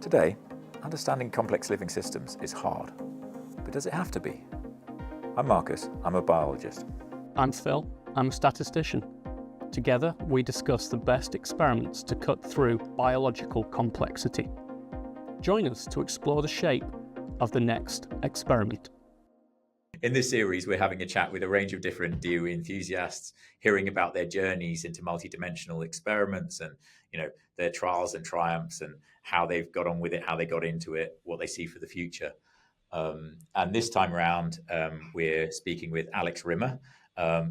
Today, understanding complex living systems is hard, but does it have to be? I'm Marcus, I'm a biologist. I'm Phil, I'm a statistician. Together, we discuss the best experiments to cut through biological complexity. Join us to explore the shape of the next experiment. In this series, we're having a chat with a range of different DOE enthusiasts, hearing about their journeys into multidimensional experiments and, their trials and triumphs and how they've got on with it, how they got into it, what they see for the future. And this time around, we're speaking with Alex Rimmer.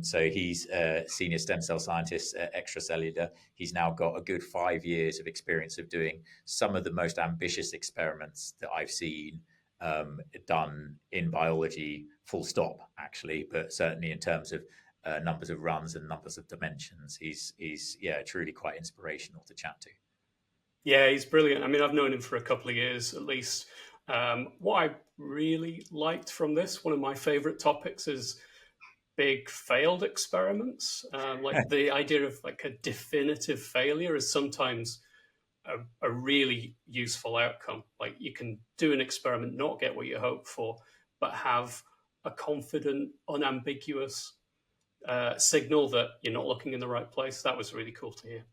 So he's a senior stem cell scientist at Extracellular. He's now got a good 5 years of experience of doing some of the most ambitious experiments that I've seen done in biology, full stop, actually, but certainly in terms of numbers of runs and numbers of dimensions, he's truly quite inspirational to chat to. Yeah, he's brilliant. I mean, I've known him for a couple of years at least. What I really liked from this, one of my favorite topics is big failed experiments. Like the idea of like a definitive failure is sometimes a really useful outcome. Like you can do an experiment, not get what you hope for, but have a confident, unambiguous signal that you're not looking in the right place. That was really cool to hear.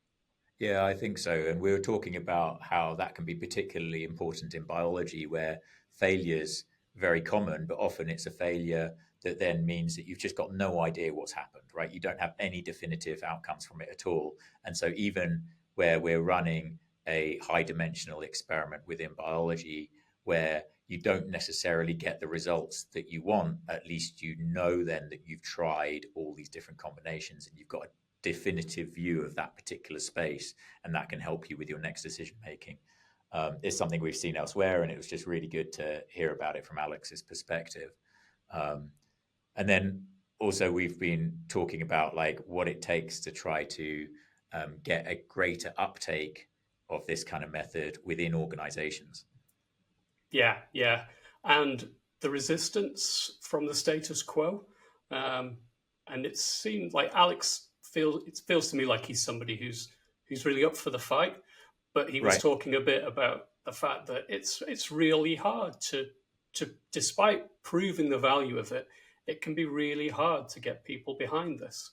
Yeah, I think so. And we were talking about how that can be particularly important in biology, where failure's very common, but often it's a failure that then means that you've just got no idea what's happened, right? You don't have any definitive outcomes from it at all. And so even where we're running a high dimensional experiment within biology, where you don't necessarily get the results that you want, at least you know then that you've tried all these different combinations and you've got a definitive view of that particular space, and that can help you with your next decision making. It's something we've seen elsewhere, and it was just really good to hear about it from Alex's perspective. And then also we've been talking about like what it takes to try to get a greater uptake of this kind of method within organizations. Yeah. And the resistance from the status quo. And it seemed like Alex feels to me like he's somebody who's really up for the fight, but he was talking a bit about the fact that it's really hard to despite proving the value of it, it can be really hard to get people behind this.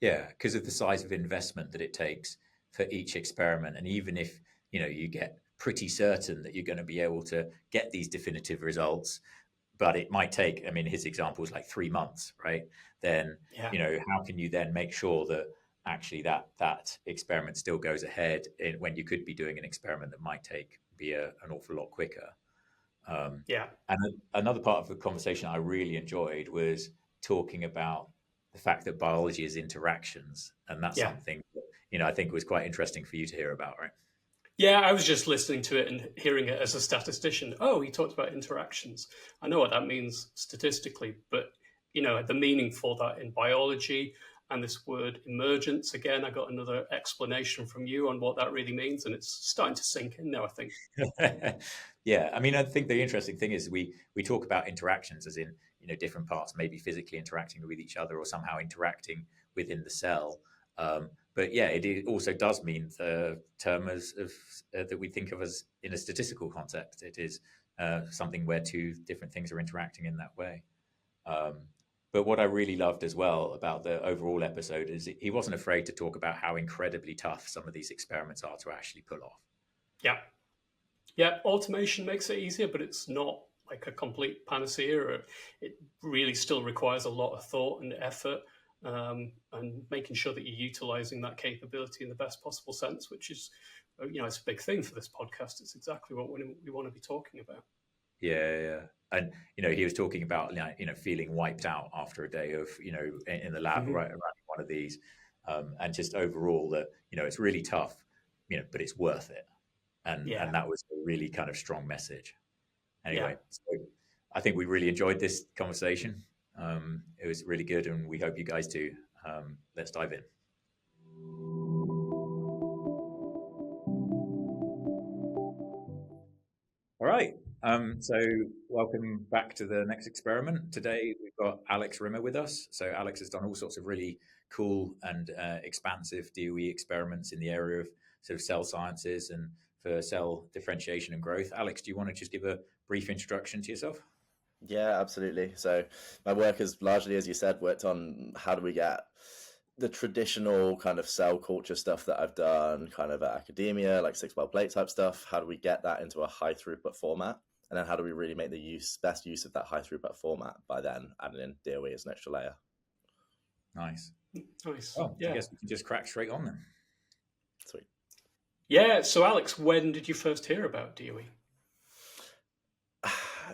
Yeah, because of the size of investment that it takes for each experiment. And even if, you get pretty certain that you're going to be able to get these definitive results, but it might take, his example is like 3 months, right? Then, how can you then make sure that actually that experiment still goes ahead when you could be doing an experiment that might be an awful lot quicker? And another part of the conversation I really enjoyed was talking about the fact that biology is interactions. And that's something that, I think was quite interesting for you to hear about, right? Yeah, I was just listening to it and hearing it as a statistician. Oh, he talked about interactions. I know what that means statistically, but, the meaning for that in biology and this word emergence, again, I got another explanation from you on what that really means, and it's starting to sink in now, I think. Yeah, I think the interesting thing is we talk about interactions as in, different parts maybe physically interacting with each other or somehow interacting within the cell. But yeah, it also does mean the term that we think of as in a statistical context. It is something where two different things are interacting in that way. But what I really loved as well about the overall episode is he wasn't afraid to talk about how incredibly tough some of these experiments are to actually pull off. Yeah, automation makes it easier, but it's not like a complete panacea. It really still requires a lot of thought and effort. And making sure that you're utilizing that capability in the best possible sense, which is, it's a big thing for this podcast. It's exactly what we want to be talking about. Yeah. And, he was talking about, feeling wiped out after a day of, in the lab, running one of these, and just overall that, it's really tough, but it's worth it. And that was a really kind of strong message. Anyway, so I think we really enjoyed this conversation. It was really good, and we hope you guys do. Let's dive in. All right. So welcome back to the next experiment. Today we've got Alex Rimmer with us. So Alex has done all sorts of really cool and expansive DOE experiments in the area of sort of cell sciences and for cell differentiation and growth. Alex, do you want to just give a brief introduction to yourself? Yeah, absolutely. So my work is largely, as you said, worked on how do we get the traditional kind of cell culture stuff that I've done kind of at academia, like 6-well plate type stuff. How do we get that into a high throughput format? And then how do we really make the best use of that high throughput format by then adding in DOE as an extra layer? Nice. Well, I guess we can just crack straight on then. Sweet. Yeah. So Alex, when did you first hear about DOE?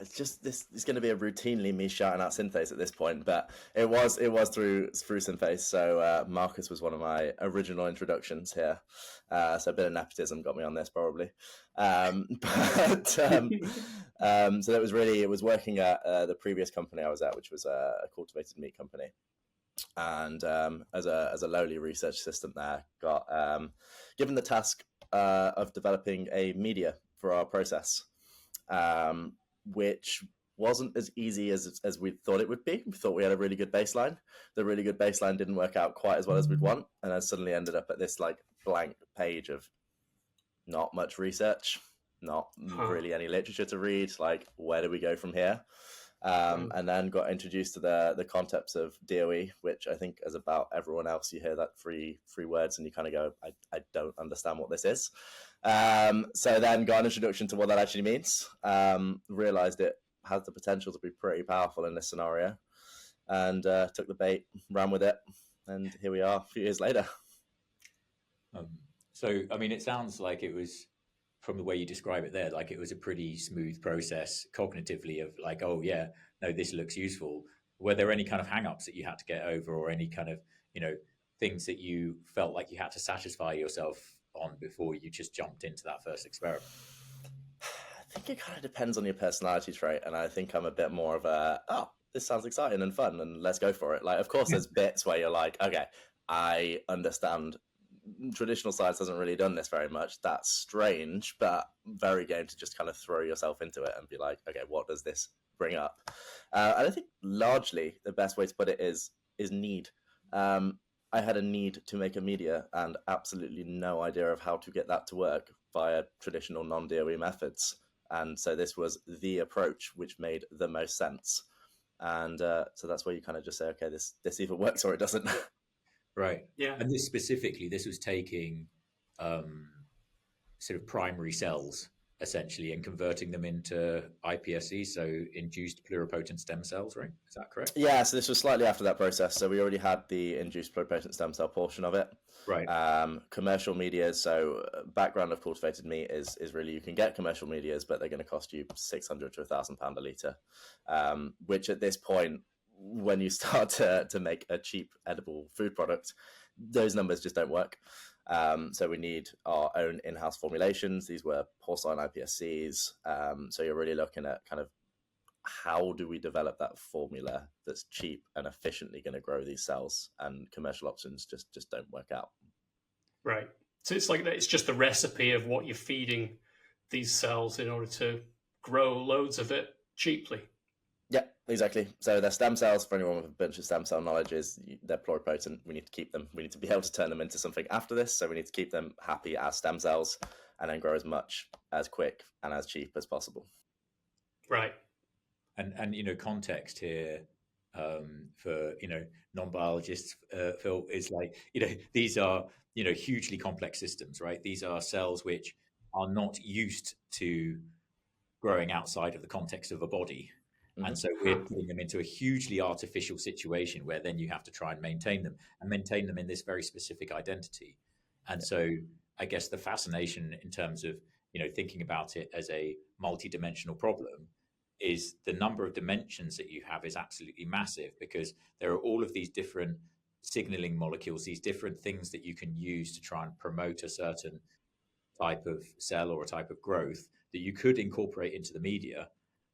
It's just this is going to be a routinely me shouting out Synthase at this point, but it was through Synthase. So Markus was one of my original introductions here. So a bit of nepotism got me on this probably. So that was really, it was working at the previous company I was at, which was a cultivated meat company. And as a lowly research assistant there, got given the task of developing a media for our process, which wasn't as easy as we thought it would be. We thought we had a really good baseline. The really good baseline didn't work out quite as well as we'd want, and I suddenly ended up at this like blank page of not much research, not really any literature to read. Like, where do we go from here? And then got introduced to the concepts of DOE, which I think, as about everyone else, you hear that three words and you kind of go, I don't understand what this is. So then got an introduction to what that actually means, realized it has the potential to be pretty powerful in this scenario, and took the bait, ran with it, and here we are a few years later. So, I mean, it sounds like it was, from the way you describe it there, like it was a pretty smooth process cognitively of like, oh yeah, no, this looks useful. Were there any kind of hang-ups that you had to get over, or any kind of, things that you felt like you had to satisfy yourself on before you just jumped into that first experiment? I think it kind of depends on your personality trait, and I think I'm a bit more of a, oh, this sounds exciting and fun, and let's go for it. Like, of course, there's bits where you're like, okay, I understand traditional science hasn't really done this very much. That's strange, but very game to just kind of throw yourself into it and be like, okay, what does this bring up? And I think largely the best way to put it is need. I had a need to make a media and absolutely no idea of how to get that to work via traditional non-DOE methods. And so this was the approach which made the most sense. And so that's where you kind of just say, okay, this either works or it doesn't. Right. Yeah. And this specifically, this was taking sort of primary cells essentially and converting them into iPSCs, so induced pluripotent stem cells, right? Is that correct? Yeah, so this was slightly after that process. So we already had the induced pluripotent stem cell portion of it. Right. Commercial medias, so background of cultivated meat is really, you can get commercial medias, but they're going to cost you £600 to £1,000 a litre, which at this point, when you start to make a cheap edible food product, those numbers just don't work. So we need our own in-house formulations. These were porcine iPSCs. So you're really looking at kind of how do we develop that formula that's cheap and efficiently going to grow these cells, and commercial options just don't work out. Right. So it's like that. It's just the recipe of what you're feeding these cells in order to grow loads of it cheaply. Yeah, exactly. So they're stem cells. For anyone with a bunch of stem cell knowledge, they're pluripotent. We need to keep them. We need to be able to turn them into something after this. So we need to keep them happy as stem cells and then grow as much, as quick, and as cheap as possible. Right. And context here for non-biologists, Phil, is like these are hugely complex systems, right? These are cells which are not used to growing outside of the context of a body. And so we're putting them into a hugely artificial situation where then you have to try and maintain them in this very specific identity. And so I guess the fascination in terms of, thinking about it as a multi-dimensional problem is the number of dimensions that you have is absolutely massive, because there are all of these different signaling molecules, these different things that you can use to try and promote a certain type of cell or a type of growth that you could incorporate into the media,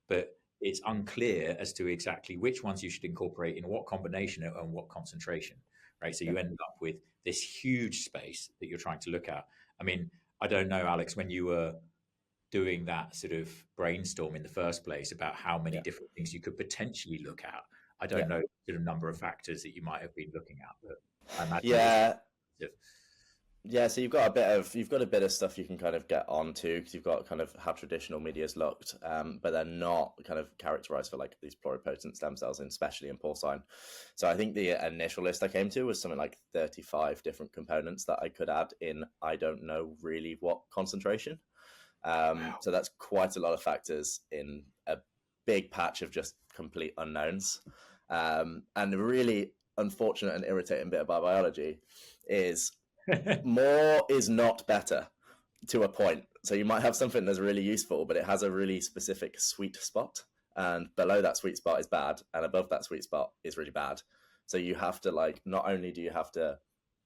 but it's unclear as to exactly which ones you should incorporate in what combination and what concentration, right? So you end up with this huge space that you're trying to look at. I mean, I don't know, Alex, when you were doing that sort of brainstorm in the first place about how many different things you could potentially look at. I don't know the number of factors that you might have been looking at, but I imagine Yeah, so you've got a bit of stuff you can kind of get onto because you've got kind of how traditional media's looked, but they're not kind of characterized for like these pluripotent stem cells, and especially in porcine. So I think the initial list I came to was something like 35 different components that I could add in I don't know really what concentration. Wow. So that's quite a lot of factors in a big patch of just complete unknowns. And the really unfortunate and irritating bit about biology is more is not better to a point. So you might have something that's really useful, but it has a really specific sweet spot. And below that sweet spot is bad, and above that sweet spot is really bad. So you have to like, not only do you have to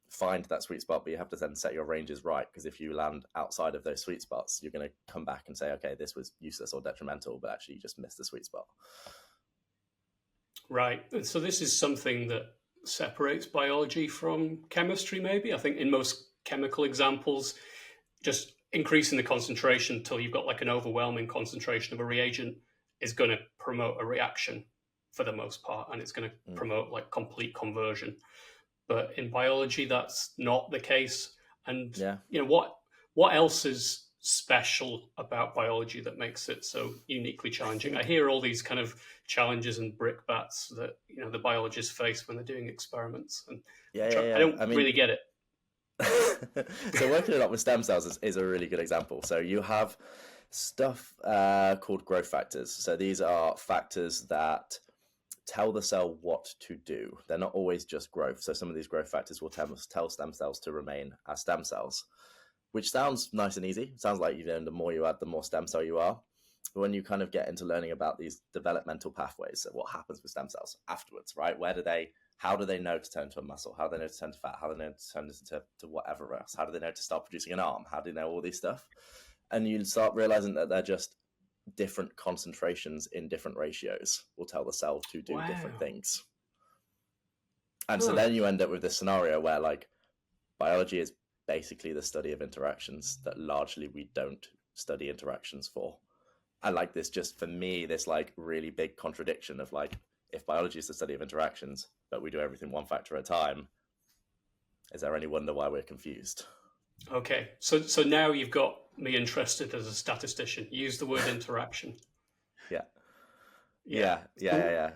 find that sweet spot, but you have to then set your ranges right. Because if you land outside of those sweet spots, you're going to come back and say, okay, this was useless or detrimental, but actually you just missed the sweet spot. Right. And so this is something that separates biology from chemistry, maybe. I think in most chemical examples, just increasing the concentration until you've got like an overwhelming concentration of a reagent is going to promote a reaction for the most part, and it's going to promote like complete conversion. But in biology, that's not the case. And you know, what else is special about biology that makes it so uniquely challenging? I hear all these kind of challenges and brickbats that, you know, the biologists face when they're doing experiments, and I don't really get it. So working a lot with stem cells is a really good example. So you have stuff called growth factors. So these are factors that tell the cell what to do. They're not always just growth. So some of these growth factors will tell stem cells to remain as stem cells, which sounds nice and easy. It sounds like, you know, the more you add, the more stem cell you are. But when you kind of get into learning about these developmental pathways, so what happens with stem cells afterwards, right? How do they know to turn to a muscle? How do they know to turn to fat? How do they know to turn to whatever else? How do they know to start producing an arm? How do they know all these stuff? And you start realizing that they're just different concentrations in different ratios will tell the cell to do different things. And so then you end up with this scenario where like biology is basically the study of interactions that largely we don't study interactions for. I like this, just for me, this like really big contradiction of like, if biology is the study of interactions, but we do everything one factor at a time, is there any wonder why we're confused? Okay, so now you've got me interested as a statistician. Use the word interaction. Yeah.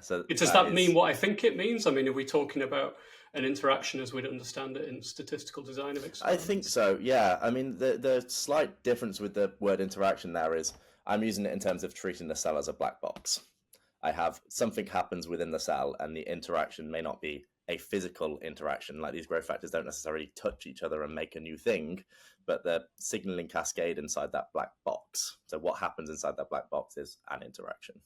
So does that mean what I think it means? I mean, are we talking about an interaction as we'd understand it in statistical design of experiments? I think so, yeah. I mean, the slight difference with the word interaction there is I'm using it in terms of treating the cell as a black box. I have something happens within the cell, and the interaction may not be a physical interaction. Like these growth factors don't necessarily touch each other and make a new thing, but the signaling cascade inside that black box. So what happens inside that black box is an interaction.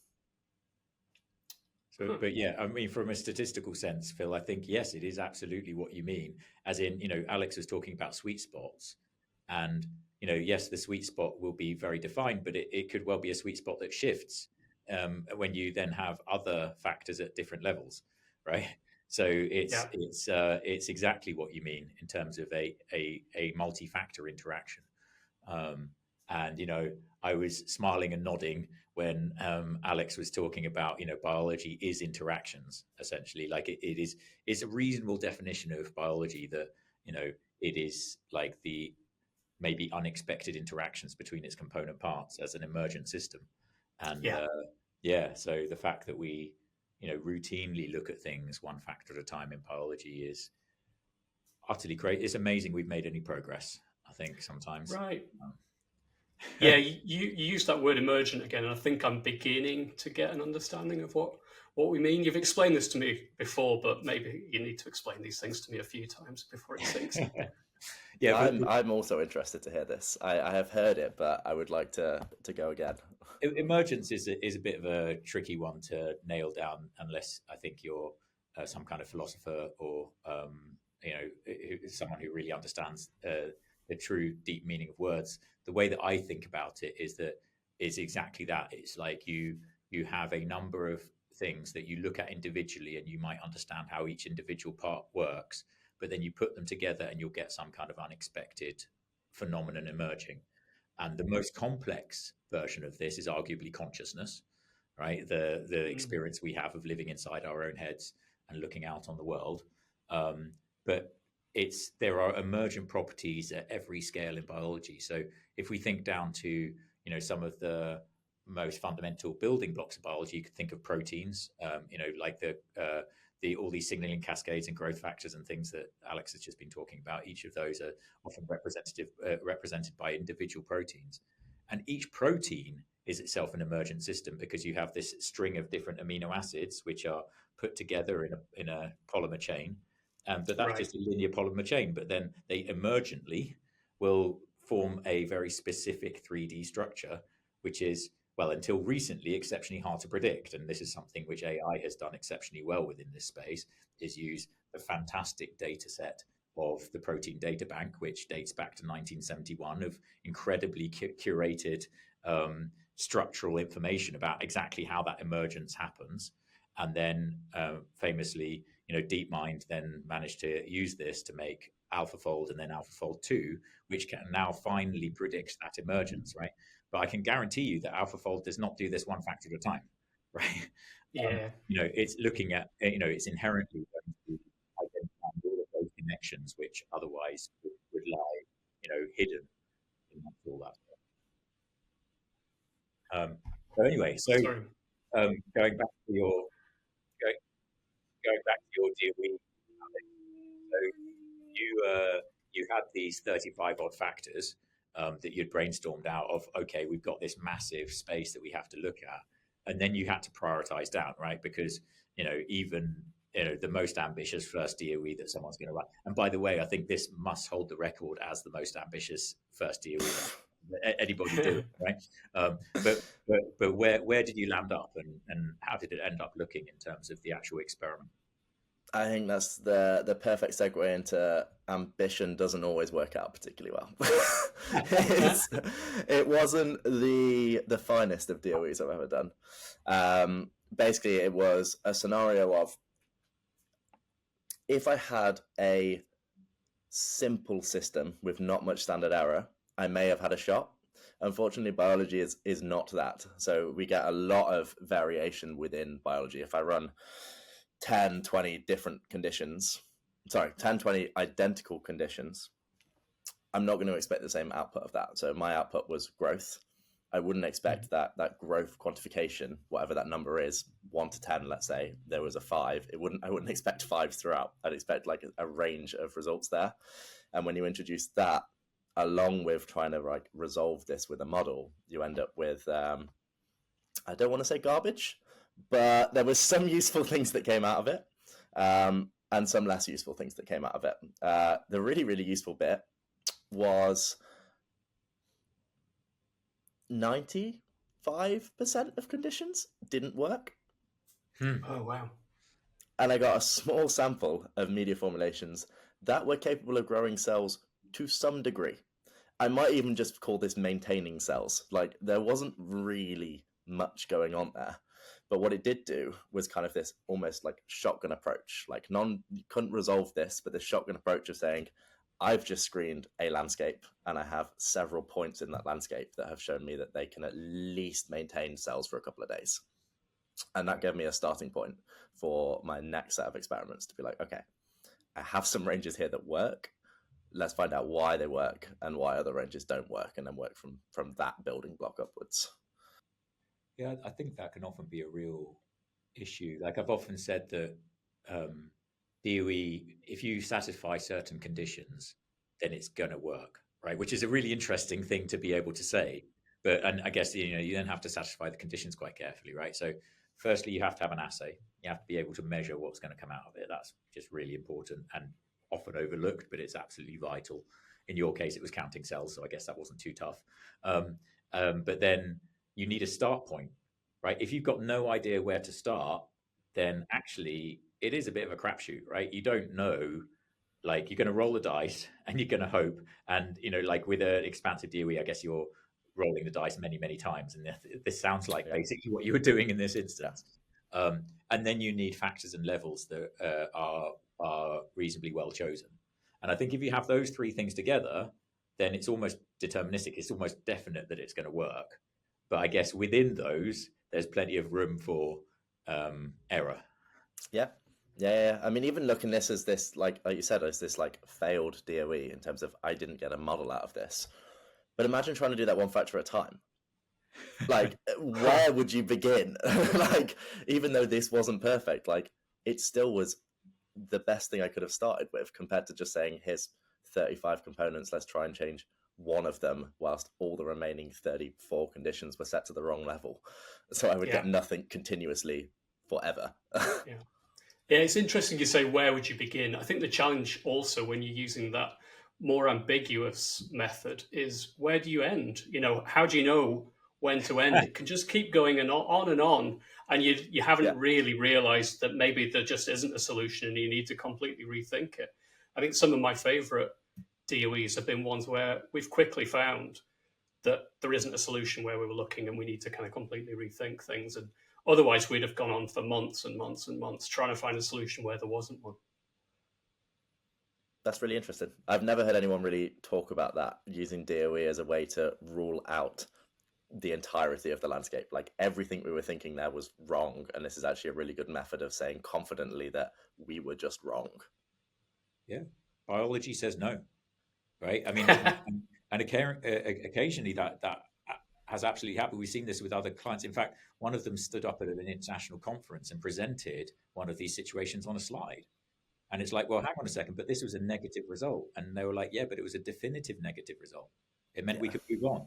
So, but yeah, I mean, from a statistical sense, Phil, I think, yes, it is absolutely what you mean. As in, you know, Alex was talking about sweet spots, and, you know, yes, the sweet spot will be very defined, but it could well be a sweet spot that shifts when you then have other factors at different levels, right? So it's exactly what you mean in terms of a multi-factor interaction. And, you know, I was smiling and nodding when Alex was talking about, you know, biology is interactions, essentially. Like it's a reasonable definition of biology that, you know, it is like the maybe unexpected interactions between its component parts as an emergent system. And so the fact that we, you know, routinely look at things one factor at a time in biology is utterly great. It's amazing we've made any progress, I think, sometimes. Right. Yeah, you use that word emergent again, and I think I'm beginning to get an understanding of what we mean. You've explained this to me before, but maybe you need to explain these things to me a few times before it sinks in. Yeah, I'm also interested to hear this. I have heard it, but I would like to go again. Emergence is a bit of a tricky one to nail down, unless I think you're some kind of philosopher or you know, someone who really understands the true deep meaning of words. The way that I think about it is exactly that. It's like you have a number of things that you look at individually, and you might understand how each individual part works, but then you put them together and you'll get some kind of unexpected phenomenon emerging. And the most complex version of this is arguably consciousness, right? The experience we have of living inside our own heads and looking out on the world. But there are emergent properties at every scale in biology. So if we think down to some of the most fundamental building blocks of biology, you could think of proteins, like all these signaling cascades and growth factors and things that Alex has just been talking about. Each of those are often represented by individual proteins, and each protein is itself an emergent system because you have this string of different amino acids which are put together in a polymer chain. But that's just a linear polymer chain. But then they emergently will form a very specific 3D structure, which is, well, until recently, exceptionally hard to predict. And this is something which AI has done exceptionally well within this space, is use the fantastic data set of the Protein Data Bank, which dates back to 1971, of incredibly curated structural information about exactly how that emergence happens. And then famously, DeepMind then managed to use this to make AlphaFold and then AlphaFold 2, which can now finally predict that emergence, right? But I can guarantee you that AlphaFold does not do this one factor at a time, right? Yeah. It's looking at, it's inherently going to identify all of those connections which otherwise would lie, hidden in all that stuff. So anyway, going back to your DOE, so you had these 35 odd factors that you'd brainstormed out of, okay, we've got this massive space that we have to look at. And then you had to prioritize down, right? Because, even, the most ambitious first DOE that someone's going to write. And by the way, I think this must hold the record as the most ambitious first DOE that anybody do, right? But where did you land up, and how did it end up looking in terms of the actual experiment? I think that's the perfect segue into ambition doesn't always work out particularly well. It wasn't the finest of DOEs I've ever done. Basically, it was a scenario of, if I had a simple system with not much standard error, I may have had a shot. Unfortunately, biology is not that. So we get a lot of variation within biology. If I run 10, 20 different conditions, 10, 20 identical conditions, I'm not going to expect the same output of that. So my output was growth. I wouldn't expect that growth quantification, whatever that number is, 1 to 10, let's say, there was a 5. I wouldn't expect 5 throughout. I'd expect like a range of results there. And when you introduce that, along with trying to resolve this with a model, you end up with, I don't want to say garbage, but there was some useful things that came out of it, and some less useful things that came out of it. The really, really useful bit was 95% of conditions didn't work. Oh, wow. And I got a small sample of media formulations that were capable of growing cells to some degree. I might even just call this maintaining cells. Like, there wasn't really much going on there. But what it did do was kind of this almost like shotgun approach. Like, you couldn't resolve this, but the shotgun approach of saying, I've just screened a landscape and I have several points in that landscape that have shown me that they can at least maintain cells for a couple of days. And that gave me a starting point for my next set of experiments to be like, okay, I have some ranges here that work. Let's find out why they work and why other ranges don't work, and then work from that building block upwards. Yeah, I think that can often be a real issue. Like, I've often said that DOE, if you satisfy certain conditions, then it's going to work, right? Which is a really interesting thing to be able to say. And I guess, you then have to satisfy the conditions quite carefully, right? So firstly, you have to have an assay. You have to be able to measure what's going to come out of it. That's just really important and often overlooked, but it's absolutely vital. In your case, it was counting cells, so I guess that wasn't too tough. But then you need a start point, right? If you've got no idea where to start, then actually it is a bit of a crapshoot, right? You don't know, like, you're going to roll the dice and you're going to hope. And, like with an expansive DOE, I guess you're rolling the dice many, many times. And this sounds like basically what you were doing in this instance. And then you need factors and levels that are reasonably well chosen. And I think if you have those three things together, then it's almost deterministic. It's almost definite that it's going to work. But I guess within those, there's plenty of room for error. Yeah. Yeah. I mean, even looking this as this, like you said, as this like failed DOE in terms of I didn't get a model out of this. But imagine trying to do that one factor at a time. Like, where would you begin? Like, even though this wasn't perfect, like it still was the best thing I could have started with compared to just saying, here's 35 components, let's try and change one of them whilst all the remaining 34 conditions were set to the wrong level. So I would get nothing continuously forever. Yeah, it's interesting you say, where would you begin? I think the challenge also when you're using that more ambiguous method is, where do you end? You know, how do you know when to end? It can just keep going and on, and you haven't really realized that maybe there just isn't a solution and you need to completely rethink it. I think some of my favorite DOEs have been ones where we've quickly found that there isn't a solution where we were looking and we need to kind of completely rethink things. And otherwise, we'd have gone on for months and months and months trying to find a solution where there wasn't one. That's really interesting. I've never heard anyone really talk about that, using DOE as a way to rule out the entirety of the landscape. Like, everything we were thinking there was wrong, and this is actually a really good method of saying confidently that we were just wrong. Yeah, biology says no, right? I mean, and occasionally that has absolutely happened. We've seen this with other clients. In fact, one of them stood up at an international conference and presented one of these situations on a slide. And it's like, well, hang on a second, but this was a negative result. And they were like, yeah, but it was a definitive negative result. It meant we could move on,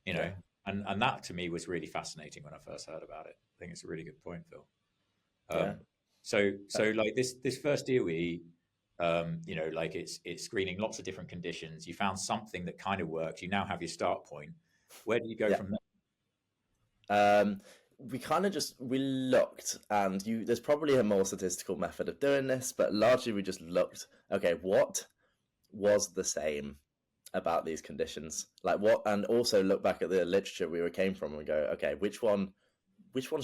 you know? And that to me was really fascinating when I first heard about it. I think it's a really good point, Phil. So like this first DOE, you know, like it's screening lots of different conditions. You found something that kind of works. You now have your start point. Where do you go from there? We kind of we looked, and there's probably a more statistical method of doing this, but largely we just looked, okay, what was the same about these conditions? Like what, and also look back at the literature we came from and go, okay, which ones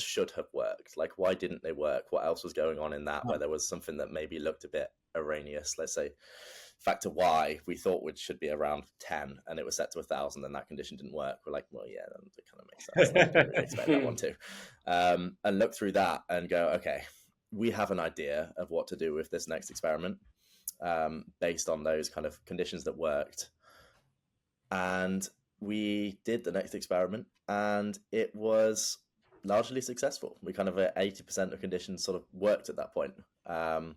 should have worked? Like, why didn't they work? What else was going on in that where there was something that maybe looked a bit erroneous? Let's say factor Y we thought should be around 10 and it was set to 1,000 and that condition didn't work. We're like, well, yeah, that kind of makes sense. Like, I really expect that one too. And look through that and go, okay, we have an idea of what to do with this next experiment based on those kind of conditions that worked. And we did the next experiment and it was largely successful. We kind of 80% of conditions sort of worked at that point. And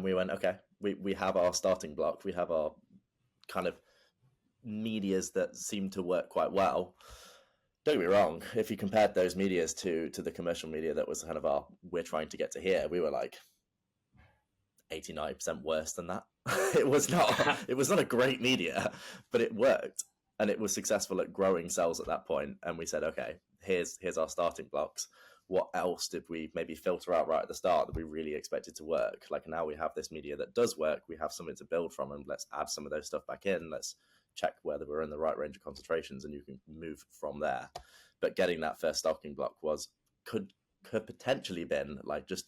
we went, okay, we have our starting block. We have our kind of medias that seem to work quite well. Don't get me wrong, if you compared those medias to the commercial media that was kind of we're trying to get to here, we were like 80, 90% worse than that. It was not a great media, but it worked. And it was successful at growing cells at that point. And we said, okay, here's our starting blocks. What else did we maybe filter out right at the start that we really expected to work? Like, now we have this media that does work. We have something to build from, and let's add some of those stuff back in. Let's check whether we're in the right range of concentrations, and you can move from there. But getting that first starting block could potentially been like, just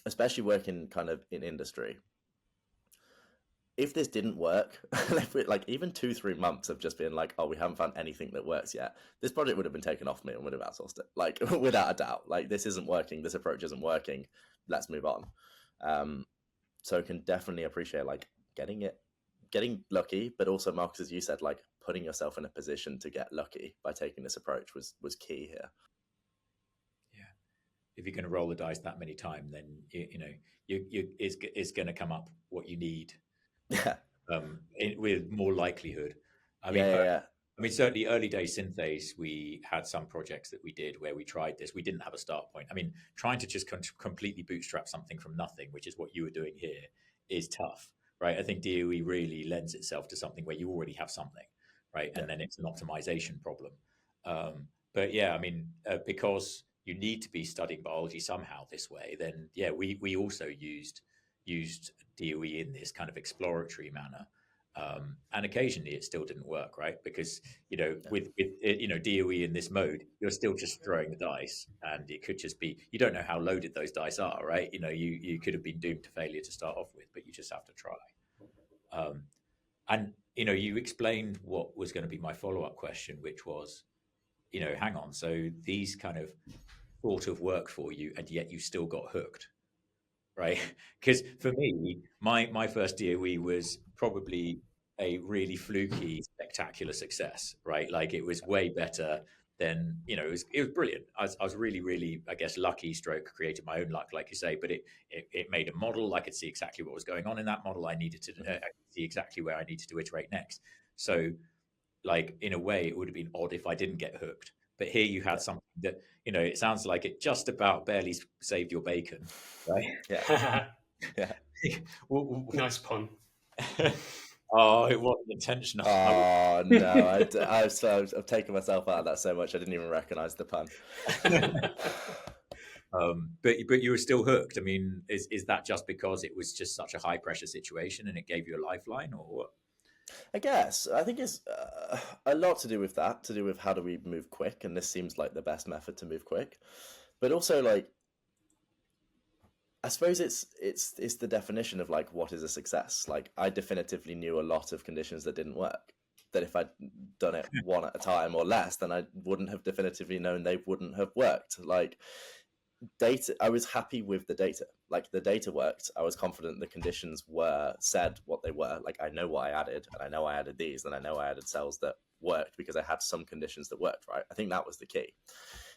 especially working kind of in industry. If this didn't work, like even 2-3 months of just being like, oh, we haven't found anything that works yet, this project would have been taken off me and would have outsourced it, like without a doubt. Like, this isn't working, this approach isn't working, let's move on. So I can definitely appreciate like getting lucky, but also, Marcus, as you said, like putting yourself in a position to get lucky by taking this approach was key here. Yeah, if you're going to roll the dice that many times, then it's going to come up what you need. With more likelihood. I mean, certainly early day synthase, we had some projects that we did where we tried this. We didn't have a start point. I mean, trying to just completely bootstrap something from nothing, which is what you were doing here, is tough, right? I think DOE really lends itself to something where you already have something, right? And then it's an optimization problem. But yeah, I mean, because you need to be studying biology somehow this way, then yeah, we also used DOE in this kind of exploratory manner, and occasionally it still didn't work, right? Because with DOE in this mode, you're still just throwing the dice, and it could just be, you don't know how loaded those dice are, right? You could have been doomed to failure to start off with, but you just have to try. And you explained what was going to be my follow-up question, which was, hang on, so these kind of sort of work for you, and yet you still got hooked. right? Because for me, my first DOE was probably a really fluky, spectacular success, right? Like it was way better than, it was brilliant. I was really, really, I guess, lucky stroke, created my own luck, like you say, but it made a model. I could see exactly what was going on in that model. I needed to I could see exactly where I needed to iterate next. So like in a way, it would have been odd if I didn't get hooked. But here you had something that, it sounds like it just about barely saved your bacon, right? Yeah. Yeah. Nice pun. Oh, it wasn't intentional. Oh no, I've taken myself out of that so much I didn't even recognize the pun. But you were still hooked. I mean, is that just because it was just such a high pressure situation and it gave you a lifeline, or what? I guess I think it's a lot to do with that, to do with how do we move quick, and this seems like the best method to move quick. But also, like, I suppose it's the definition of like what is a success. Like, I definitively knew a lot of conditions that didn't work. That if I'd done it one at a time or less, then I wouldn't have definitively known they wouldn't have worked. Like, data, I was happy with the data. Like, the data worked. I was confident the conditions were said what they were. Like, I know what I added, and I know I added these, and I know I added cells that worked because I had some conditions that worked, right? I think that was the key.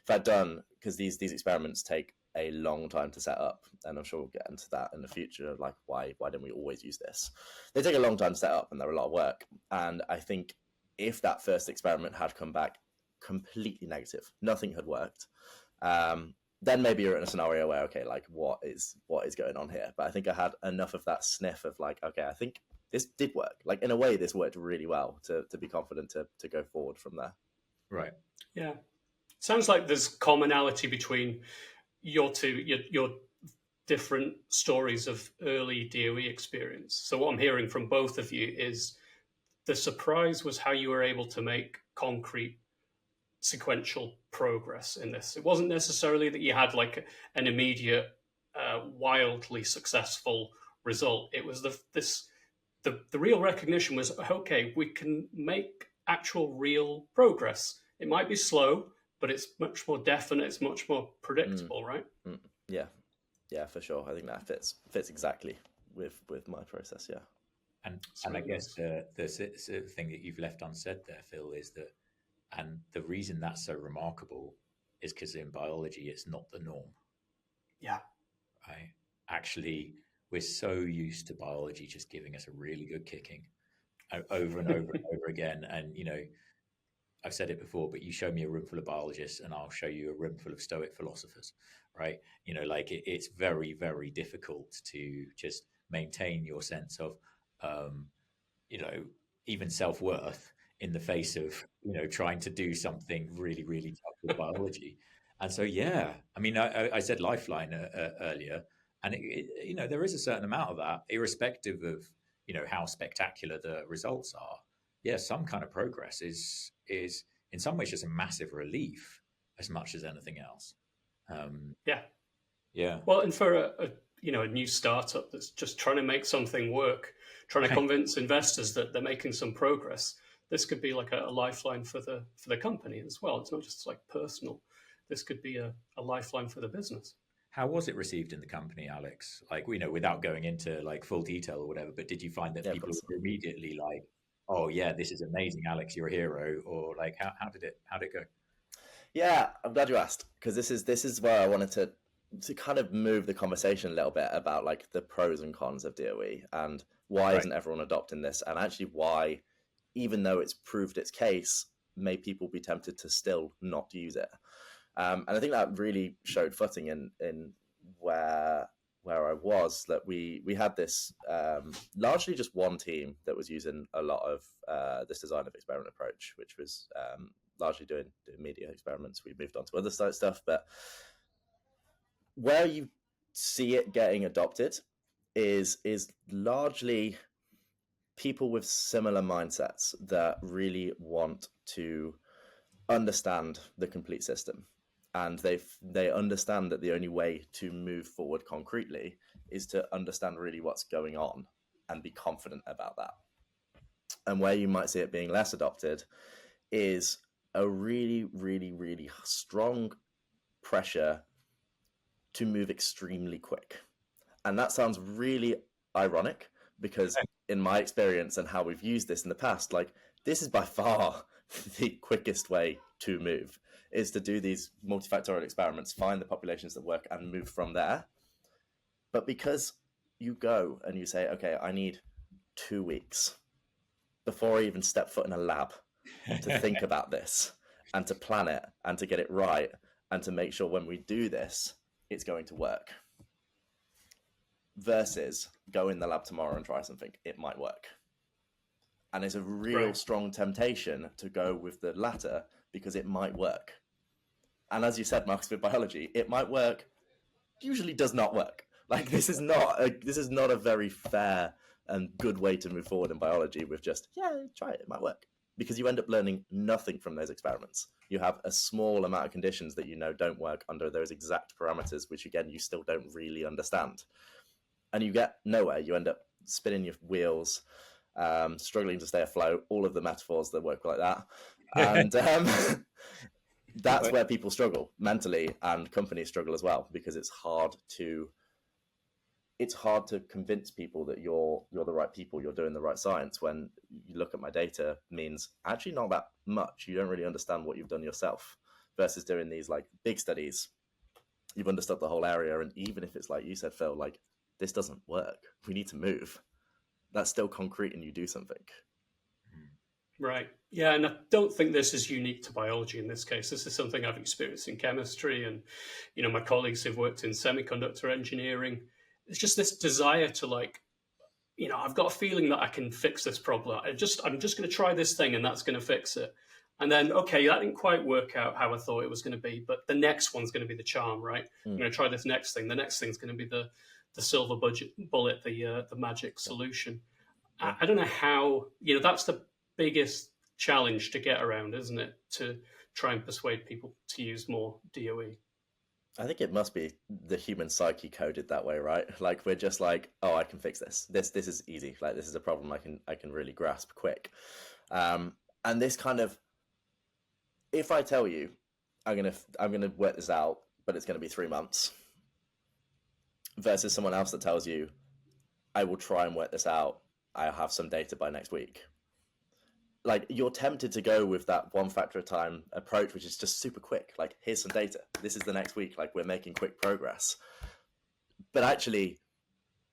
If I'd done, because these experiments take a long time to set up, and I'm sure we'll get into that in the future, like why don't we always use this? They take a long time to set up, and they're a lot of work. And I think if that first experiment had come back completely negative, nothing had worked, then maybe you're in a scenario where, okay, like what is going on here? But I think I had enough of that sniff of like, okay, I think this did work. Like, in a way, this worked really well to be confident to go forward from there. Right. Yeah. Sounds like there's commonality between your different stories of early DOE experience. So what I'm hearing from both of you is the surprise was how you were able to make concrete sequential progress in this. It wasn't necessarily that you had like an immediate, wildly successful result. It was the real recognition was, okay, we can make actual real progress. It might be slow, but it's much more definite. It's much more predictable, right? Yeah, for sure. I think that fits exactly with my process. Yeah. And I guess the thing that you've left unsaid there, Phil, is that, and the reason that's so remarkable is because in biology, it's not the norm. Yeah. Right. Actually, we're so used to biology just giving us a really good kicking over and over and over again. And, I've said it before, but you show me a room full of biologists and I'll show you a room full of Stoic philosophers, right? Like it's very, very difficult to just maintain your sense of, even self-worth in the face of, trying to do something really, really tough with biology. And so, yeah, I mean, I said lifeline earlier, and there is a certain amount of that, irrespective of, how spectacular the results are. Yeah, some kind of progress is in some ways just a massive relief as much as anything else. Yeah. Well, and for a new startup that's just trying to make something work, trying to convince investors that they're making some progress, this could be like a lifeline for the company as well. It's not just like personal. This could be a lifeline for the business. How was it received in the company, Alex? Like, without going into like full detail or whatever, but did you find that people were immediately like, oh yeah, this is amazing, Alex, you're a hero, or like how did it go? Yeah, I'm glad you asked, because this is where I wanted to kind of move the conversation a little bit about like the pros and cons of DOE and why isn't everyone adopting this, and actually why, even though it's proved its case, may people be tempted to still not use it. And I think that really showed footing in where I was, that we had this largely just one team that was using a lot of this design of experiment approach, which was largely doing media experiments. We moved on to other stuff, but where you see it getting adopted is largely people with similar mindsets that really want to understand the complete system. And they understand that the only way to move forward concretely is to understand really what's going on and be confident about that. And where you might see it being less adopted is a really, really, really strong pressure to move extremely quick. And that sounds really ironic because in my experience and how we've used this in the past, like this is by far the quickest way to move, is to do these multifactorial experiments, find the populations that work and move from there. But because you go and you say, okay, I need 2 weeks before I even step foot in a lab to think about this and to plan it and to get it right and to make sure when we do this, it's going to work. Versus go in the lab tomorrow and try something, it might work. And it's a real strong temptation to go with the latter because it might work. And as you said, Markus, with biology, it might work, usually does not work. Like this is not a very fair and good way to move forward in biology with just, try it, it might work. Because you end up learning nothing from those experiments. You have a small amount of conditions that you know don't work under those exact parameters, which again, you still don't really understand. And you get nowhere. You end up spinning your wheels, struggling to stay afloat, all of the metaphors that work like that. And that's where people struggle mentally, and companies struggle as well, because it's hard to convince people that you're the right people, you're doing the right science, when you look at my data means actually not that much. You don't really understand what you've done yourself, versus doing these like big studies. You've understood the whole area, and even if it's like you said, Phil, like this doesn't work, we need to move, that's still concrete and you do something. Right. Yeah, and I don't think this is unique to biology in this case. This is something I've experienced in chemistry, and my colleagues who've worked in semiconductor engineering. It's just this desire to like, I've got a feeling that I can fix this problem. I'm just going to try this thing and that's going to fix it. And then, okay, that didn't quite work out how I thought it was going to be, but the next one's going to be the charm, right? I'm going to try this next thing. The next thing's going to be the silver bullet, the magic solution. I don't know how, that's the biggest challenge to get around, isn't it? To try and persuade people to use more DOE. I think it must be the human psyche coded that way, right? Like we're just like, oh, I can fix this. This is easy. Like this is a problem I can really grasp quick. And this kind of, if I tell you I'm gonna work this out, but it's gonna be 3 months, versus someone else that tells you, I will try and work this out, I'll have some data by next week. Like you're tempted to go with that one factor at a time approach, which is just super quick. Like here's some data. This is the next week. Like we're making quick progress. But actually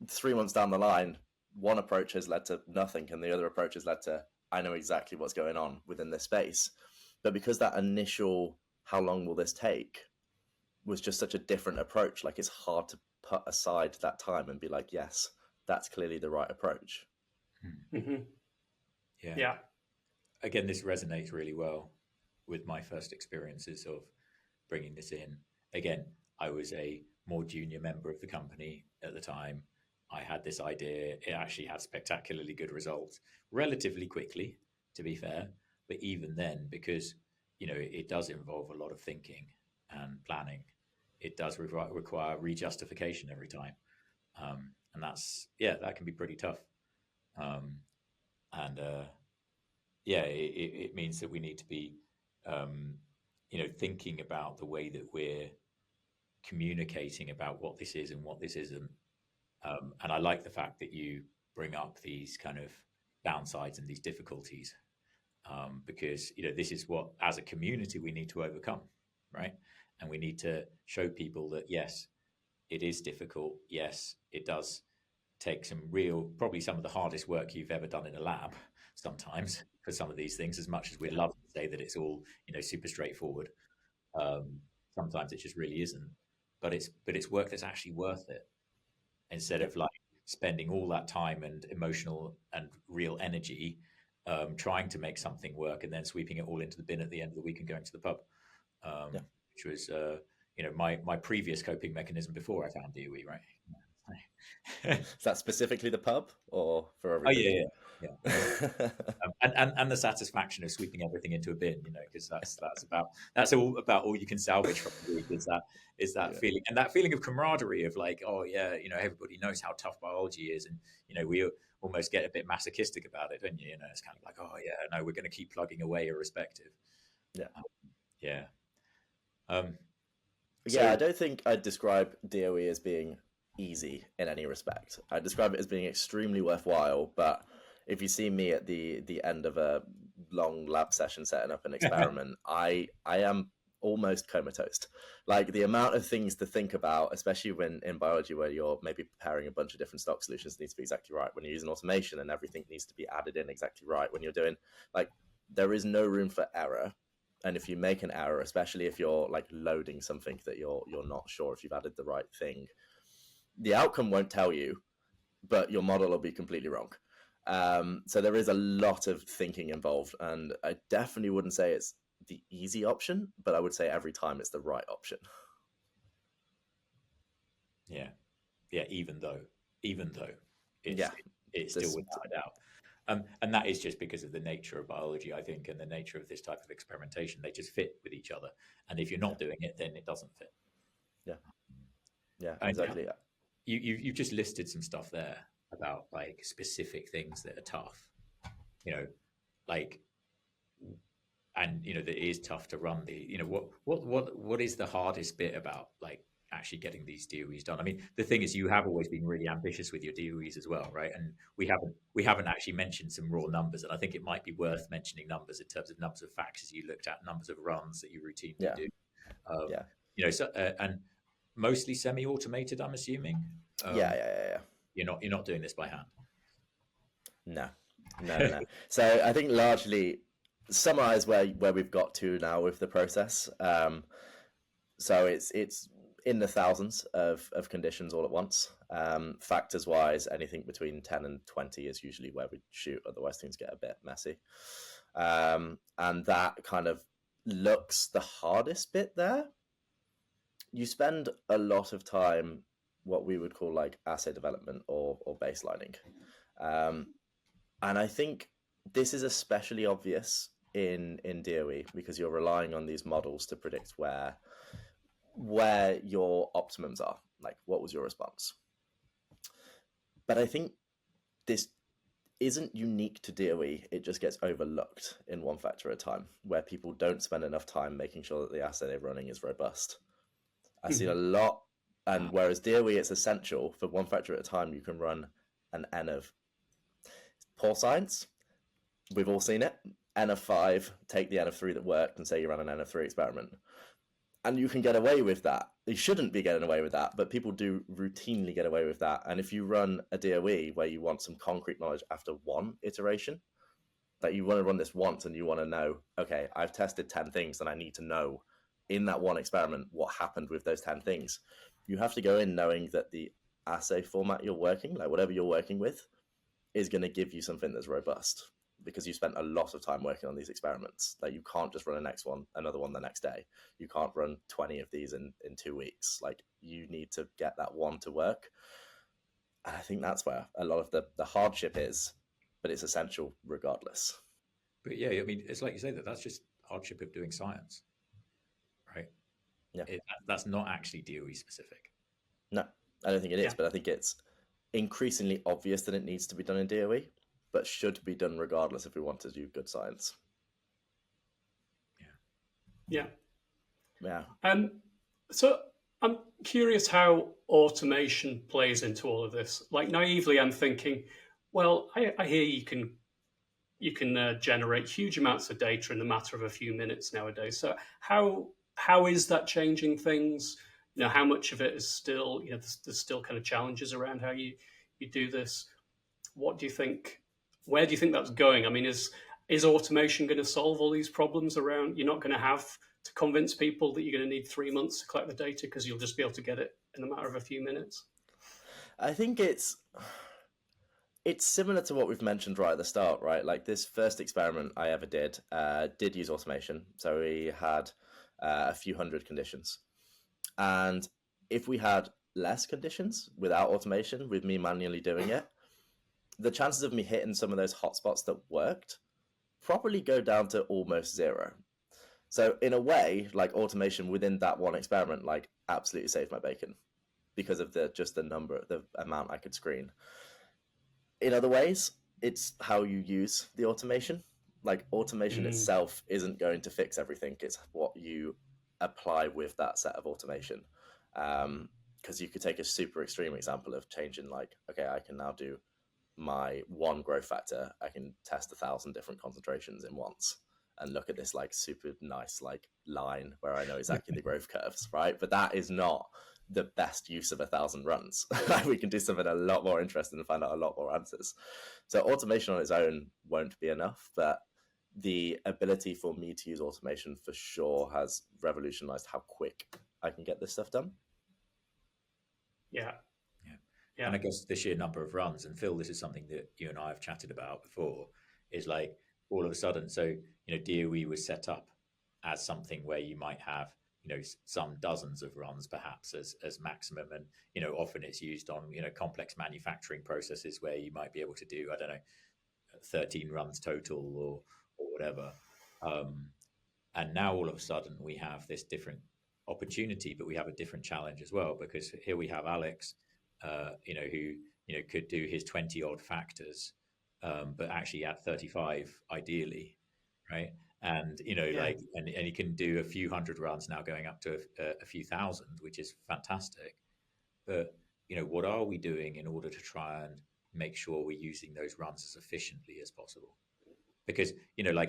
3 months down the line, one approach has led to nothing. And the other approach has led to, I know exactly what's going on within this space. But because that initial, how long will this take, was just such a different approach, like it's hard to put aside that time and be like, yes, that's clearly the right approach. Mm-hmm. Yeah. Again, this resonates really well with my first experiences of bringing this in. Again, I was a more junior member of the company at the time. I had this idea. It actually had spectacularly good results relatively quickly, to be fair. But even then, because, it does involve a lot of thinking and planning, it does require rejustification every time. And that can be pretty tough. It means that we need to be, thinking about the way that we're communicating about what this is and what this isn't. And I like the fact that you bring up these kind of downsides and these difficulties, because, this is what, as a community, we need to overcome, right? And we need to show people that, yes, it is difficult. Yes, it does take probably some of the hardest work you've ever done in a lab sometimes for some of these things, as much as we'd love to say that it's all, super straightforward. Sometimes it just really isn't, but it's work that's actually worth it, instead of like spending all that time and emotional and real energy trying to make something work and then sweeping it all into the bin at the end of the week and going to the pub, which was, my previous coping mechanism before I found DOE, right? Is that specifically the pub or for everything? Oh yeah. And the satisfaction of sweeping everything into a bin, because that's all about all you can salvage from the week, is that feeling, and that feeling of camaraderie of like, oh yeah, everybody knows how tough biology is, and we almost get a bit masochistic about it, don't you? It's kind of like, oh yeah, no, we're going to keep plugging away irrespective. I don't think I'd describe DOE as being easy in any respect. I describe it as being extremely worthwhile, but if you see me at the end of a long lab session setting up an experiment, I am almost comatose. Like the amount of things to think about, especially when in biology where you're maybe preparing a bunch of different stock solutions, needs to be exactly right. When you're using automation and everything needs to be added in exactly right. When you're doing, like, there is no room for error. And if you make an error, especially if you're like loading something that you're not sure if you've added the right thing, the outcome won't tell you, but your model will be completely wrong. So there is a lot of thinking involved, and I definitely wouldn't say it's the easy option, but I would say every time it's the right option. Yeah, even though it's Yeah, it's still without a doubt. And that is just because of the nature of biology, I think, and the nature of this type of experimentation. They just fit with each other, and if you're not doing it, then it doesn't fit. Yeah, exactly. You've just listed some stuff there about like specific things that are tough, like, and that it is tough to run the, what is the hardest bit about like actually getting these DOEs done? I mean, the thing is, you have always been really ambitious with your DOEs as well, right? And we haven't actually mentioned some raw numbers, and I think it might be worth mentioning numbers in terms of numbers of factors you looked at, numbers of runs that you routinely do. So and mostly semi-automated, I'm assuming. Yeah. You're not doing this by hand. No. So I think largely summarize where we've got to now with the process. So it's in the thousands of conditions all at once. Factors wise, anything between 10 and 20 is usually where we shoot, otherwise things get a bit messy. And that kind of looks the hardest bit there. You spend a lot of time what we would call like assay development or baselining. And I think this is especially obvious in DOE because you're relying on these models to predict where your optimums are. Like, what was your response? But I think this isn't unique to DOE. It just gets overlooked in one factor at a time, where people don't spend enough time making sure that the assay they're running is robust. I've seen a lot, and whereas DOE, it's essential for one factor at a time, you can run an N of poor science. We've all seen it. N of 5, take the N of 3 that worked and say you ran an N of 3 experiment. And you can get away with that. You shouldn't be getting away with that, but people do routinely get away with that. And if you run a DOE where you want some concrete knowledge after one iteration, that you want to run this once and you want to know, okay, I've tested 10 things and I need to know in that one experiment what happened with those 10 things. You have to go in knowing that the assay format you're working, like whatever you're working with, is going to give you something that's robust, because you spent a lot of time working on these experiments. Like, you can't just run another one the next day. You can't run 20 of these in 2 weeks. Like, you need to get that one to work. And I think that's where a lot of the hardship is, but it's essential regardless. But yeah, I mean, it's like you say, that's just hardship of doing science, right? Yeah. That's not actually DOE specific. No, I don't think it is, but I think it's increasingly obvious that it needs to be done in DOE, but should be done regardless if we want to do good science. Yeah. So I'm curious how automation plays into all of this. Like, naively, I'm thinking, well, I hear you can generate huge amounts of data in the matter of a few minutes nowadays. So how is that changing things? How much of it is still, there's still kind of challenges around how you do this. What do you think? Where do you think that's going? I mean, is automation going to solve all these problems around? You're not going to have to convince people that you're going to need 3 months to collect the data because you'll just be able to get it in a matter of a few minutes. I think it's similar to what we've mentioned right at the start, right? Like, this first experiment I ever did use automation. So we had a few hundred conditions. And if we had less conditions without automation, with me manually doing it, the chances of me hitting some of those hotspots that worked probably go down to almost zero. So in a way, like, automation within that one experiment, like, absolutely saved my bacon because of the amount I could screen. In other ways, it's how you use the automation. Like, automation itself isn't going to fix everything. It's what you apply with that set of automation. because you could take a super extreme example of changing, like, okay, I can now do my one growth factor, I can test 1,000 different concentrations in once and look at this like super nice like line where I know exactly the growth curves, right? But that is not the best use of 1,000 runs. We can do something a lot more interesting and find out a lot more answers. So automation on its own won't be enough, but the ability for me to use automation for sure has revolutionized how quick I can get this stuff done. Yeah. And I guess the sheer number of runs, and Phil, this is something that you and I have chatted about before, is like all of a sudden, so, DOE was set up as something where you might have, some dozens of runs perhaps as maximum. And, often it's used on, complex manufacturing processes where you might be able to do, 13 runs total or whatever. And now all of a sudden we have this different opportunity, but we have a different challenge as well, because here we have Alex, who could do his 20 odd factors, but actually at 35 ideally, right? And and he can do a few hundred runs now, going up to a few thousand, which is fantastic. But what are we doing in order to try and make sure we're using those runs as efficiently as possible? Because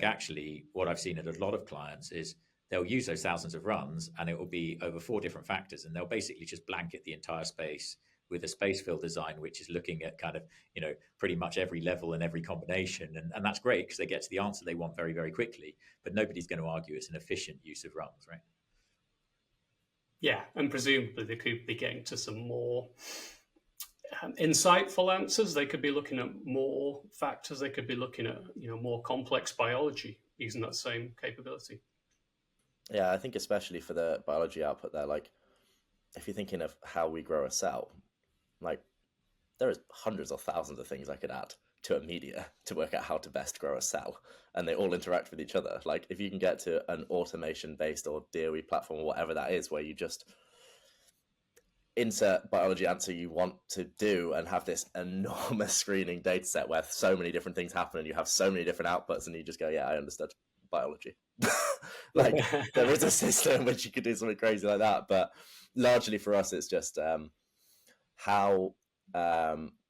actually, what I've seen at a lot of clients is they'll use those thousands of runs, and it will be over 4 different factors, and they'll basically just blanket the entire space with a space fill design, which is looking at kind of, pretty much every level and every combination. And that's great because they get to the answer they want very, very quickly, but nobody's going to argue it's an efficient use of runs, right? Yeah, and presumably they could be getting to some more insightful answers. They could be looking at more factors. They could be looking at, more complex biology using that same capability. Yeah, I think especially for the biology output there, like if you're thinking of how we grow a cell, like there is hundreds or thousands of things I could add to a media to work out how to best grow a cell, and they all interact with each other. Like if you can get to an automation based or DOE platform or whatever that is, where you just insert biology answer you want to do and have this enormous screening data set where so many different things happen and you have so many different outputs, and you just go, yeah, I understood biology. Like there is a system which you could do something crazy like that, but largely for us it's just how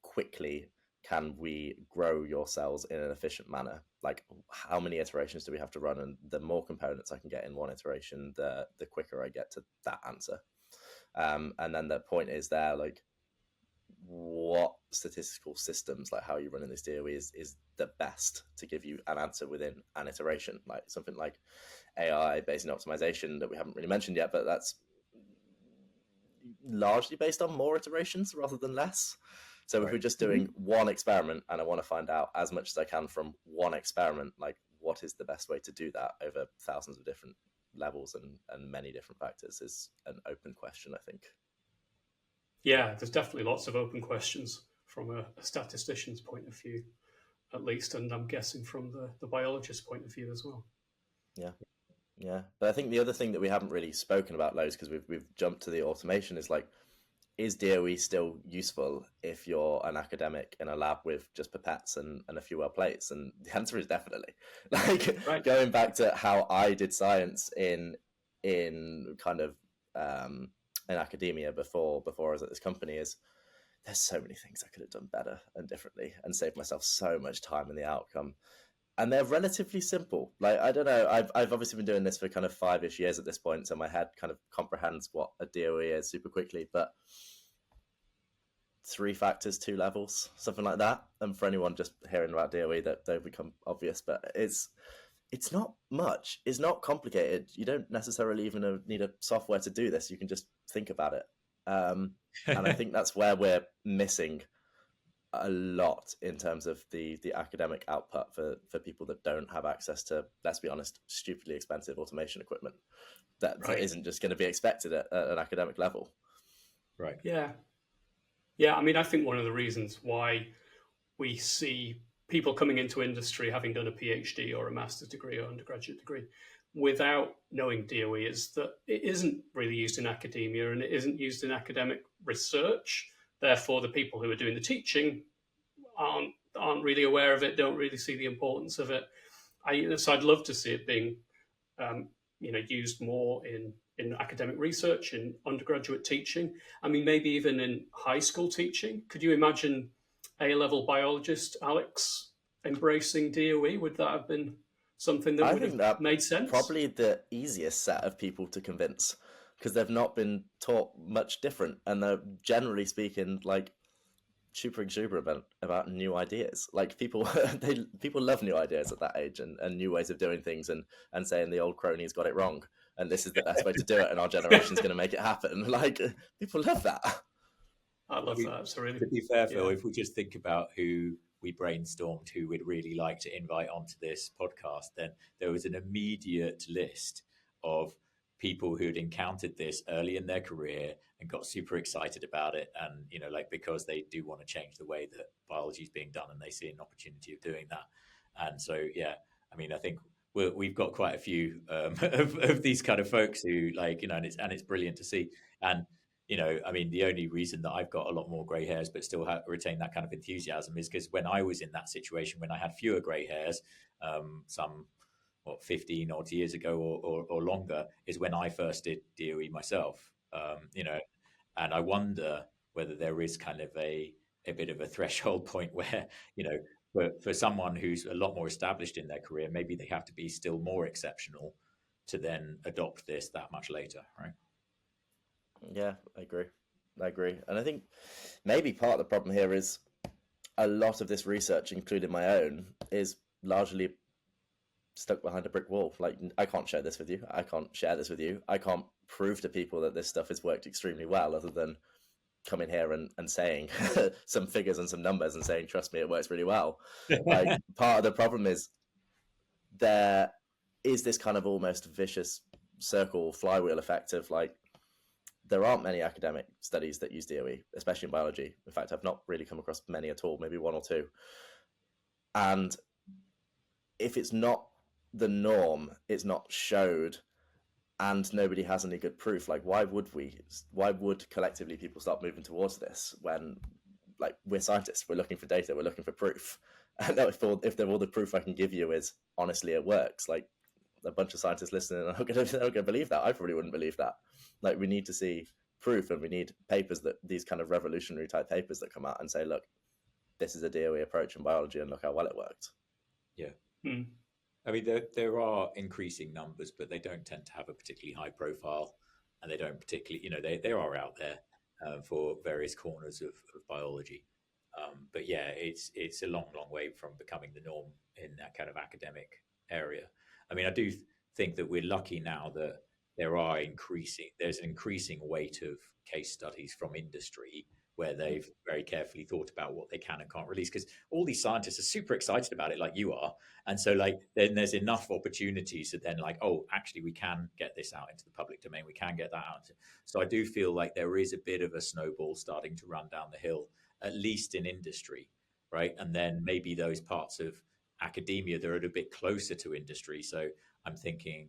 quickly can we grow your cells in an efficient manner? Like how many iterations do we have to run? And the more components I can get in one iteration, the quicker I get to that answer. And then the point is there, like what statistical systems, like how you're running this DOE is the best to give you an answer within an iteration, like something like AI Bayesian optimization that we haven't really mentioned yet, but that's largely based on more iterations rather than less. So if we're just doing one experiment and I want to find out as much as I can from one experiment, like what is the best way to do that over thousands of different levels and many different factors is an open question, I think. Yeah, there's definitely lots of open questions from a statistician's point of view, at least, and I'm guessing from the biologist's point of view as well. Yeah. But I think the other thing that we haven't really spoken about loads, because we've jumped to the automation, is like, is DOE still useful if you're an academic in a lab with just pipettes and a few well plates? And the answer is definitely. Like right. Going back to how I did science in kind of in academia before I was at this company, is there's so many things I could have done better and differently and saved myself so much time in the outcome. And they're relatively simple. Like, I don't know, I've obviously been doing this for kind of 5-ish years at this point, so my head kind of comprehends what a DOE is super quickly, but 3 factors, 2 levels, something like that. And for anyone just hearing about DOE, that they'll become obvious, but it's not much. It's not complicated. You don't necessarily even need a software to do this. You can just think about it. And I think that's where we're missing a lot in terms of the academic output for people that don't have access to, let's be honest, stupidly expensive automation equipment that isn't just going to be expected at an academic level. Right. Yeah. I mean, I think one of the reasons why we see people coming into industry having done a PhD or a master's degree or undergraduate degree without knowing DOE is that it isn't really used in academia and it isn't used in academic research. Therefore, the people who are doing the teaching aren't really aware of it, don't really see the importance of it. So I'd love to see it being, used more in in academic research, in undergraduate teaching. I mean, maybe even in high school teaching. Could you imagine A-level biologist Alex embracing DOE? Would that have been something that would have made sense? Probably the easiest set of people to convince, because they've not been taught much different, and they're generally speaking like super exuberant about new ideas. Like people people love new ideas at that age, and new ways of doing things, and saying the old cronies got it wrong and this is the best way to do it and our generation's going to make it happen. Like people love that. I love that. Absolutely. To be fair, Phil, if we just think about who we brainstormed who we'd really like to invite onto this podcast, then there was an immediate list of people who'd encountered this early in their career and got super excited about it, and like because they do want to change the way that biology is being done and they see an opportunity of doing that. And so I mean, I think we've got quite a few of these kind of folks who and it's brilliant to see. And I mean, the only reason that I've got a lot more grey hairs but still retain that kind of enthusiasm is because when I was in that situation, when I had fewer grey hairs, some 15 odd years ago or longer, is when I first did DOE myself. And I wonder whether there is kind of a bit of a threshold point where, for someone who's a lot more established in their career, maybe they have to be still more exceptional to then adopt this that much later, right? Yeah, I agree. And I think maybe part of the problem here is a lot of this research, including my own, is largely stuck behind a brick wall. Like, I can't share this with you. I can't share this with you. I can't prove to people that this stuff has worked extremely well, other than coming here and saying some figures and some numbers and saying, trust me, it works really well. Like, part of the problem is there is this kind of almost vicious circle flywheel effect of like, there aren't many academic studies that use DOE, especially in biology. In fact, I've not really come across many at all, maybe one or two. And if it's not the norm, it's not showed, and nobody has any good proof, like why would collectively people start moving towards this when, like, we're scientists, we're looking for data, we're looking for proof. And if all the proof I can give you is honestly it works, like a bunch of scientists listening are not going to believe that. I probably wouldn't believe that. Like, we need to see proof, and we need papers, that these kind of revolutionary type papers that come out and say, look, this is a DOE approach in biology and look how well it worked. Yeah. I mean, there are increasing numbers, but they don't tend to have a particularly high profile, and they don't particularly, they are out there for various corners of biology. But yeah, it's a long, long way from becoming the norm in that kind of academic area. I mean, I do think that we're lucky now that there's an increasing weight of case studies from industry where they've very carefully thought about what they can and can't release, because all these scientists are super excited about it, like you are. And so then there's enough opportunities that then oh, actually we can get this out into the public domain. We can get that out. So I do feel like there is a bit of a snowball starting to run down the hill, at least in industry, right? And then maybe those parts of academia that are a bit closer to industry. So I'm thinking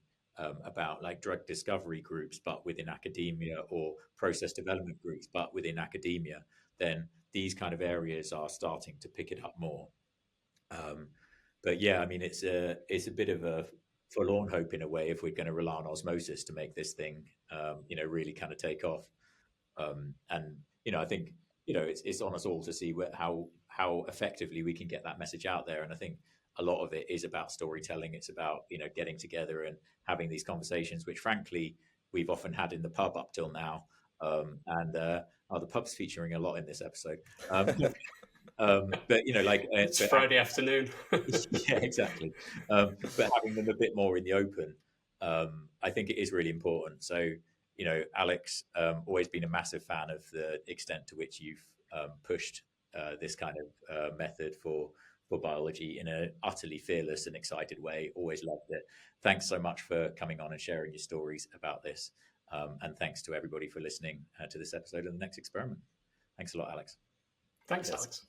about like drug discovery groups, but within academia, or process development groups, but within academia, then these kind of areas are starting to pick it up more. But yeah, I mean, it's a bit of a forlorn hope in a way if we're going to rely on osmosis to make this thing, really kind of take off. And I think it's on us all to see how effectively we can get that message out there. And I think a lot of it is about storytelling. It's about getting together and having these conversations, which frankly we've often had in the pub up till now. The pub's featuring a lot in this episode. But it's Friday afternoon. Yeah, exactly. But having them a bit more in the open, I think it is really important. So Alex, always been a massive fan of the extent to which you've pushed this kind of method for biology in an utterly fearless and excited way. Always loved it. Thanks so much for coming on and sharing your stories about this. And thanks to everybody for listening to this episode of The Next Experiment. Thanks a lot, Alex. Thanks, Alex.